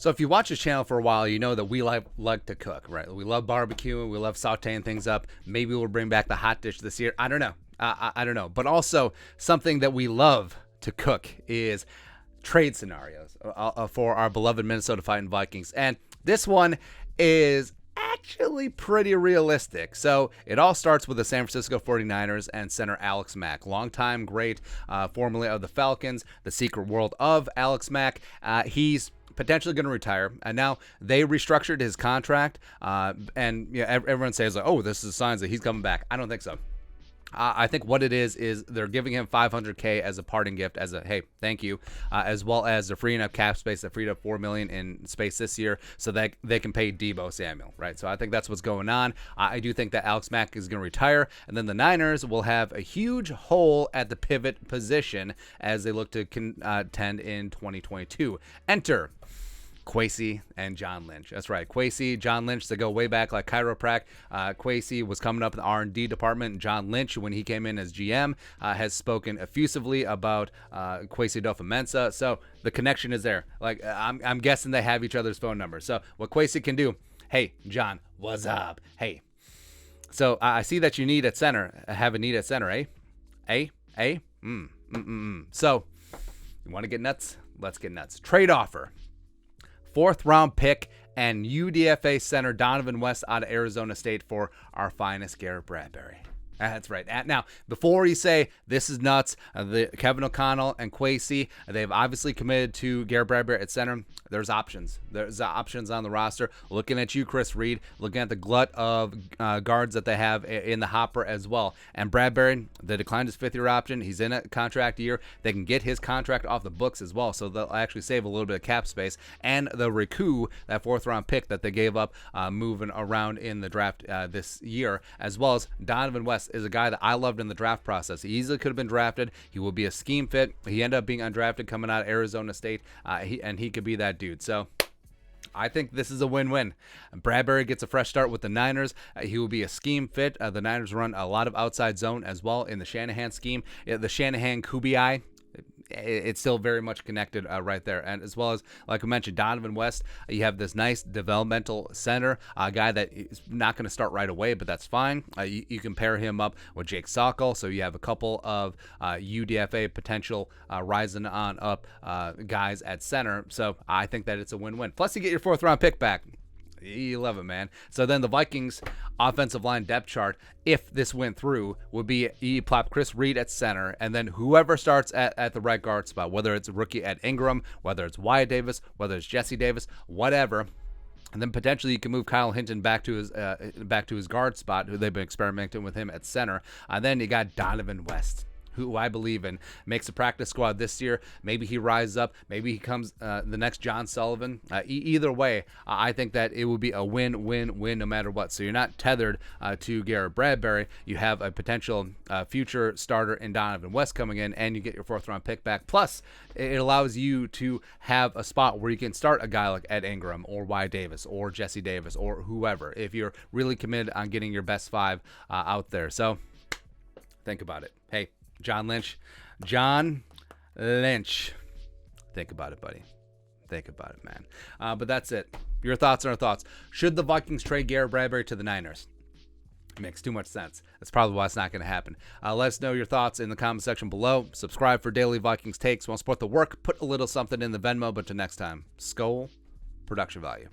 So if you watch this channel for a while, you know that we like to cook, right? We love barbecuing. We love sauteing things up. Maybe we'll bring back the hot dish this year. I don't know. I don't know. But also something that we love to cook is trade scenarios for our beloved Minnesota Vikings. And this one is actually pretty realistic. So it all starts with the San Francisco 49ers and center Alex Mack, longtime great, formerly of the Falcons, the secret world of Alex Mack. He's potentially going to retire, and now they restructured his contract, and everyone says, like, oh, this is signs that he's coming back. I don't think so. I think what it is they're giving him $500K as a parting gift, as a hey, thank you, as well as they're freeing up cap space. They freed up $4 million in space this year, so that they can pay Deebo Samuel, right? So I think that's what's going on. I do think that Alex Mack is going to retire, and then the Niners will have a huge hole at the pivot position as they look to contend in 2022. Enter Kwesi and John Lynch. That's right. Kwesi, John Lynch, they go way back like chiroprac. Kwesi was coming up in the R&D department. And John Lynch, when he came in as GM, has spoken effusively about Kwesi adofo-mensah. So the connection is there. Like, I'm guessing they have each other's phone numbers. So what Kwesi can do, hey, John, what's up? Hey. So I see that you need at center, have a need at center, eh? So you want to get nuts? Let's get nuts. Trade offer. 4th round pick and UDFA center Donovan West out of Arizona State for our finest Garrett Bradbury. That's right. Now, before you say this is nuts, the Kevin O'Connell and Kwesi, they've obviously committed to Garrett Bradbury at center. There's options. There's options on the roster. Looking at you, Chris Reed, looking at the glut of guards that they have in the hopper as well. And Bradbury, they declined his 5th-year option. He's in a contract year. They can get his contract off the books as well, so they'll actually save a little bit of cap space. And the recoup, that 4th-round pick that they gave up moving around in the draft this year, as well as Donovan West is a guy that I loved in the draft process. He easily could have been drafted. He will be a scheme fit. He ended up being undrafted coming out of Arizona State, and he could be that dude. So I think this is a win-win. Bradbury gets a fresh start with the Niners. He will be a scheme fit. The Niners run a lot of outside zone as well in the Shanahan scheme. The Shanahan-Kubiak, it's still very much connected right there. And as well as, like I mentioned, Donovan West, you have this nice developmental center, a guy that is not going to start right away, but that's fine. You can pair him up with Jake Sokol, so you have a couple of UDFA potential rising on up guys at center. So I think that it's a win-win. Plus, you get your 4th-round pick back. You love it, man. So then the Vikings offensive line depth chart, if this went through, would be you plop Chris Reed at center, and then whoever starts at the right guard spot, whether it's a rookie at Ingram, whether it's Wyatt Davis, whether it's Jesse Davis, whatever. And then potentially you can move Kyle Hinton back to his guard spot, who they've been experimenting with him at center. And then you got Donovan West, who I believe in, makes a practice squad this year. Maybe he rises up. Maybe he comes the next John Sullivan. Either way, I think that it would be a win-win-win no matter what. So you're not tethered to Garrett Bradbury. You have a potential future starter in Donovan West coming in, and you get your 4th-round pick back. Plus, it allows you to have a spot where you can start a guy like Ed Ingram or Wyatt Davis or Jesse Davis or whoever, if you're really committed on getting your best 5 out there. So think about it. Hey, John Lynch. Think about it, buddy. Think about it, man. But that's it. Your thoughts are our thoughts. Should the Vikings trade Garrett Bradbury to the Niners? It makes too much sense. That's probably why it's not going to happen. Let us know your thoughts in the comment section below. Subscribe for daily Vikings takes. Want to support the work? Put a little something in the Venmo. But till next time, Skol, production value.